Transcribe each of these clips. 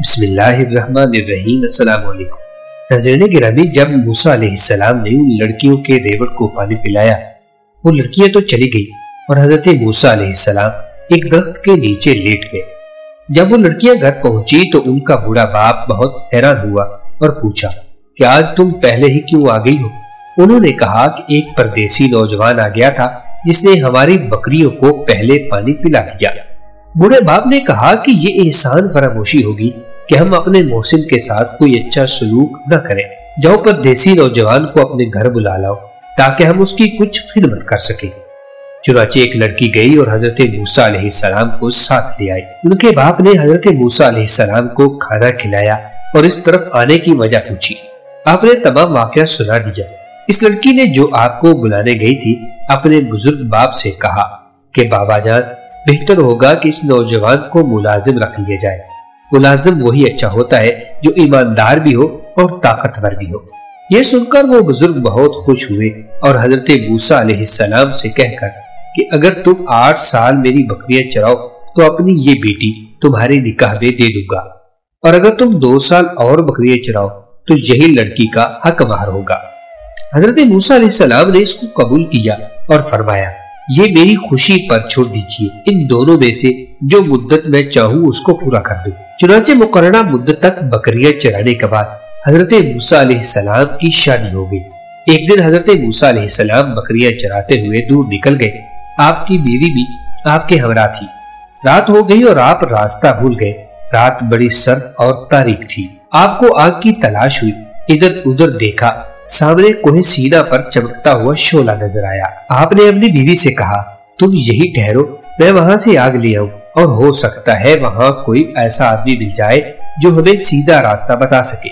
بسم اللہ الرحمن الرحیم۔ السلام علیکم ناظرین گرامی، جب موسیٰ علیہ السلام نے ان لڑکیوں کے ریوڑ کو پانی پلایا، وہ لڑکیاں تو چلی گئی اور حضرت موسیٰ علیہ السلام ایک درخت کے نیچے لیٹ گئے۔ جب وہ لڑکیاں گھر پہنچی تو ان کا بوڑھا باپ بہت حیران ہوا اور پوچھا کہ آج تم پہلے ہی کیوں آ گئی ہو؟ انہوں نے کہا کہ ایک پردیسی نوجوان آ گیا تھا جس نے ہماری بکریوں کو پہلے پانی پلا دیا۔ بوڑھے باپ نے کہا کہ یہ احسان فراموشی ہوگی کہ ہم اپنے محسن کے ساتھ کوئی اچھا سلوک نہ کریں۔ جاؤ پردیسی نوجوان کو اپنے گھر بلا لاؤ تاکہ ہم اس کی کچھ خدمت کر سکیں۔ چنانچہ ایک لڑکی گئی اور حضرت موسیٰ علیہ السلام کو ساتھ لے آئی۔ ان کے باپ نے حضرت موسیٰ علیہ السلام کو کھانا کھلایا اور اس طرف آنے کی وجہ پوچھی۔ آپ نے تمام واقعہ سنا دیا۔ اس لڑکی نے جو آپ کو بلانے گئی تھی اپنے بزرگ باپ سے کہا کہ بابا جان، بہتر ہوگا کہ اس نوجوان کو ملازم رکھ لیا جائے۔ ملازم وہی اچھا ہوتا ہے جو ایماندار بھی ہو اور طاقتور بھی ہو۔ یہ سن کر وہ بزرگ بہت خوش ہوئے اور حضرت موسیٰ علیہ السلام سے کہہ کر کہ اگر تم 8 سال میری بکریاں چراؤ تو اپنی یہ بیٹی تمہارے نکاح میں دے دوں گا، اور اگر تم 2 سال اور بکریاں چراؤ تو یہی لڑکی کا حق مہر ہوگا۔ حضرت موسیٰ علیہ السلام نے اس کو قبول کیا اور فرمایا یہ میری خوشی پر چھوڑ دیجئے، ان دونوں میں سے جو مدت میں چاہوں اس کو پورا کر دوں۔ چنانچہ مقررہ مدت تک بکریاں چرانے کے بعد حضرت موسیٰ علیہ السلام کی شادی ہو گئی۔ ایک دن حضرت موسیٰ علیہ السلام بکریاں چراتے ہوئے دور نکل گئے۔ آپ کی بیوی بھی آپ کے ہمراہ تھی۔ رات ہو گئی اور آپ راستہ بھول گئے۔ رات بڑی سرد اور تاریک تھی۔ آپ کو آگ کی تلاش ہوئی، ادھر ادھر دیکھا، سامنے کوہ سینا پر چمکتا ہوا شعلہ نظر آیا۔ آپ نے اپنی بیوی سے کہا تم یہی ٹھہرو، میں وہاں سے آگ لے آؤں، اور ہو سکتا ہے وہاں کوئی ایسا آدمی مل جائے جو ہمیں سیدھا راستہ بتا سکے۔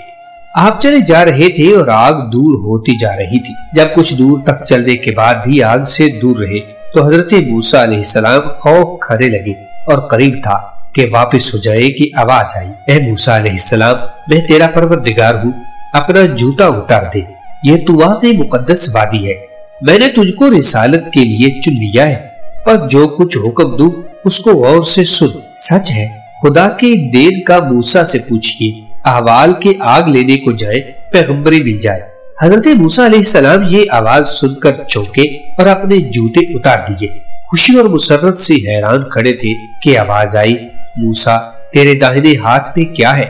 آپ چلے جا رہے تھے اور آگ دور ہوتی جا رہی تھی۔ جب کچھ دور تک چلنے کے بعد بھی آگ سے دور رہے تو حضرت موسیٰ علیہ السلام خوف کھانے لگے اور قریب تھا کہ واپس ہو جائے کہ آواز آئی، اے موسیٰ علیہ السلام، میں تیرا پروردگار ہوں، اپنا جوتا اتار دے، یہ تو واقعی مقدس وادی ہے، میں نے تجھ کو رسالت کے لیے چن لیا ہے، بس جو کچھ حکم دوں اس کو غور سے سن۔ سچ ہے، خدا کے دین کا موسیٰ سے پوچھئے، احوال کے آگ لینے کو جائے، پیغمبری مل جائے۔ حضرت موسیٰ علیہ السلام یہ آواز سن کر چونکے اور اپنے جوتے اتار دیے۔ خوشی اور مسرت سے حیران کھڑے تھے کہ آواز آئی، موسیٰ تیرے داہنے ہاتھ میں کیا ہے؟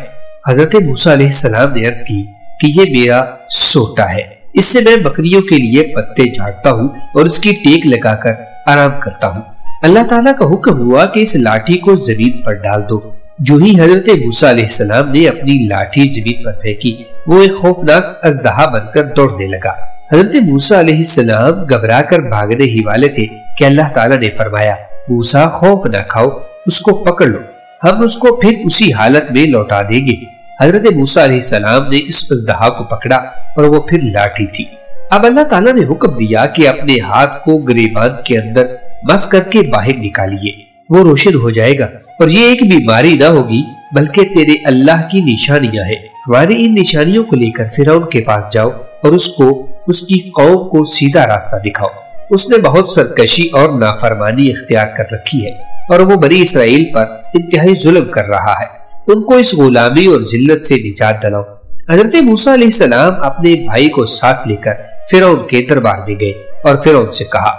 حضرت موسیٰ علیہ السلام نے عرض کی کہ یہ میرا سوٹا ہے، اس سے میں بکریوں کے لیے پتے جھاڑتا ہوں اور اس کی ٹیک لگا کر آرام کرتا ہوں۔ اللہ تعالیٰ کا حکم ہوا کہ اس لاٹھی کو زمین پر ڈال دو۔ جو ہی حضرت موسیٰ علیہ السلام نے اپنی لاٹھی زمین پر پھینکی، وہ ایک خوفناک اژدہا بن کر دوڑنے لگا۔ حضرت موسیٰ علیہ السلام گھبرا کر بھاگنے ہی والے تھے کہ اللہ تعالیٰ نے فرمایا، موسیٰ خوف نہ کھاؤ، اس کو پکڑ لو، ہم اس کو پھر اسی حالت میں لوٹا دیں گے۔ حضرت موسیٰ علیہ السلام نے اس اژدہا کو پکڑا اور وہ پھر لاٹھی تھی۔ اب اللہ تعالیٰ نے حکم دیا کہ اپنے ہاتھ کو گریبان کے اندر مس کر کے باہر نکالیے، وہ روشن ہو جائے گا، اور یہ ایک بیماری نہ ہوگی بلکہ تیرے اللہ کی نشانیاں ہیں۔ ہماری ان نشانیوں کو لے کر فرعون کے پاس جاؤ اور اس کو اس کی قوم کو سیدھا راستہ دکھاؤ۔ اس نے بہت سرکشی اور نافرمانی اختیار کر رکھی ہے اور وہ بنی اسرائیل پر انتہائی ظلم کر رہا ہے، ان کو اس غلامی اور ذلت سے نجات دلاؤ۔ حضرت موسیٰ علیہ السلام اپنے بھائی کو ساتھ لے کر فرعون کے دربار میں گئے اور فرعون سے کہا،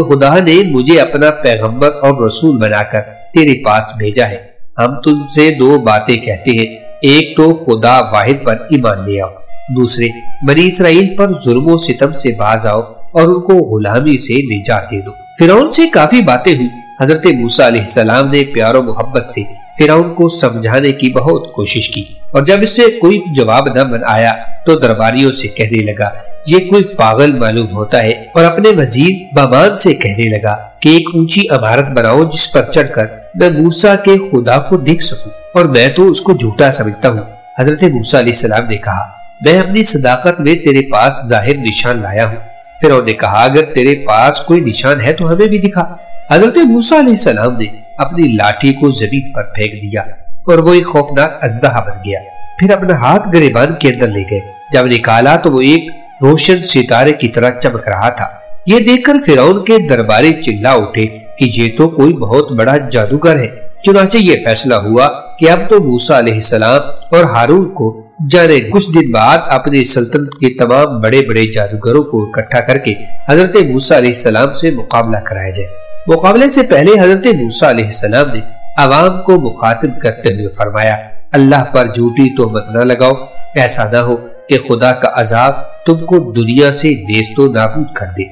خدا نے مجھے اپنا پیغمبر اور رسول بنا کر تیرے پاس بھیجا ہے، ہم تم سے 2 باتیں کہتے ہیں، ایک تو خدا واحد پر ایمان لے آؤ، دوسرے بنی اسرائیل پر ظلم و ستم سے باز آؤ اور ان کو غلامی سے نجات دے دو۔ فرعون سے کافی باتیں ہوئی۔ حضرت موسیٰ علیہ السلام نے پیار و محبت سے فرعون کو سمجھانے کی بہت کوشش کی، اور جب اس سے کوئی جواب نہ بن آیا تو درباریوں سے کہنے لگا، یہ کوئی پاگل معلوم ہوتا ہے، اور اپنے وزیر بامان سے کہنے لگا کہ ایک اونچی عمارت بناؤ جس پر چڑھ کر میں موسیٰ کے خدا کو دیکھ سکوں، اور میں تو اس کو جھوٹا سمجھتا ہوں۔ حضرت موسیٰ علیہ السلام نے کہا، میں اپنی صداقت میں تیرے پاس ظاہر نشان لایا ہوں۔ فرعون نے کہا، اگر تیرے پاس کوئی نشان ہے تو ہمیں بھی دکھا۔ حضرت موسیٰ علیہ السلام نے اپنی لاٹھی کو زمین پر پھینک دیا اور وہ ایک خوفناک اژدہا بن گیا۔ پھر اپنا ہاتھ گریبان کے اندر لے گئے، جب نکالا تو وہ ایک روشن ستارے کی طرح چمک رہا تھا۔ یہ دیکھ کر فرعون کے درباری چلا اٹھے کہ یہ تو کوئی بہت بڑا جادوگر ہے، چنانچہ یہ فیصلہ ہوا کہ اب تو موسیٰ علیہ السلام اور ہارون کو جانے کچھ دن بعد اپنی سلطنت کے تمام بڑے بڑے جادوگروں کو اکٹھا کر کے حضرت موسیٰ علیہ السلام سے مقابلہ کرایا جائے۔ مقابلے سے پہلے حضرت موسیٰ علیہ السلام نے عوام کو مخاطب کرتے ہوئے فرمایا، اللہ پر جھوٹی تہمت نہ لگاؤ، ایسا نہ ہو کہ خدا کا عذاب تم کو دنیا سے نیست و نابود کر دے۔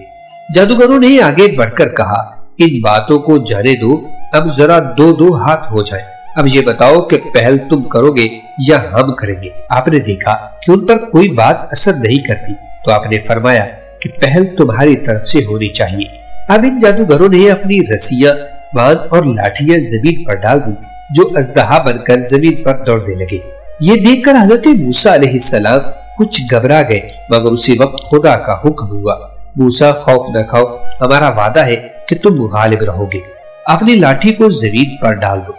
جادوگروں نے آگے بڑھ کر کہا، ان باتوں کو جانے دو، اب ذرا دو دو ہاتھ ہو جائیں، اب یہ بتاؤ کہ پہل تم کرو گے یا ہم کریں گے۔ آپ نے دیکھا کہ ان پر کوئی بات اثر نہیں کرتی تو آپ نے فرمایا کہ پہل تمہاری طرف سے ہونی چاہیے۔ اب ان جادوگروں نے اپنی رسیاں باندھ اور لاٹھیاں زمین پر ڈال دی جو اژدہا بن کر زمین پر دوڑنے لگے۔ یہ دیکھ کر حضرت موسیٰ علیہ السلام کچھ گھبرا گئے، مگر اسی وقت خدا کا حکم ہوا، موسیٰ خوف نہ کھاؤ، ہمارا وعدہ ہے کہ تم غالب رہو گے، اپنی لاٹھی کو زمین پر ڈال دو۔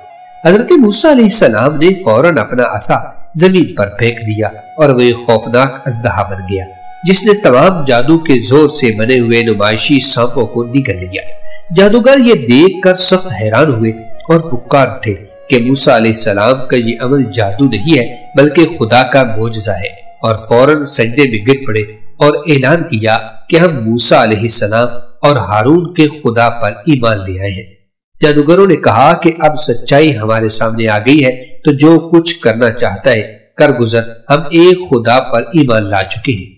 حضرت موسیٰ علیہ السلام نے فوراً اپنا عصا زمین پر پھینک دیا اور وہ ایک اژدہا بن گیا جس نے تمام جادو کے زور سے بنے ہوئے نمائشی سانپوں کو نگل لیا۔ جادوگر یہ دیکھ کر سخت حیران ہوئے اور پکار اٹھے کہ موسیٰ علیہ السلام کا یہ عمل جادو نہیں ہے بلکہ خدا کا معجزہ ہے، اور فوراً سجدے میں گر پڑے اور اعلان کیا کہ ہم موسیٰ علیہ السلام اور ہارون کے خدا پر ایمان لے آئے ہیں۔ جادوگروں نے کہا کہ اب سچائی ہمارے سامنے آ گئی ہے تو جو کچھ کرنا چاہتا ہے کر گزر، ہم ایک خدا پر ایمان لا چکے ہیں۔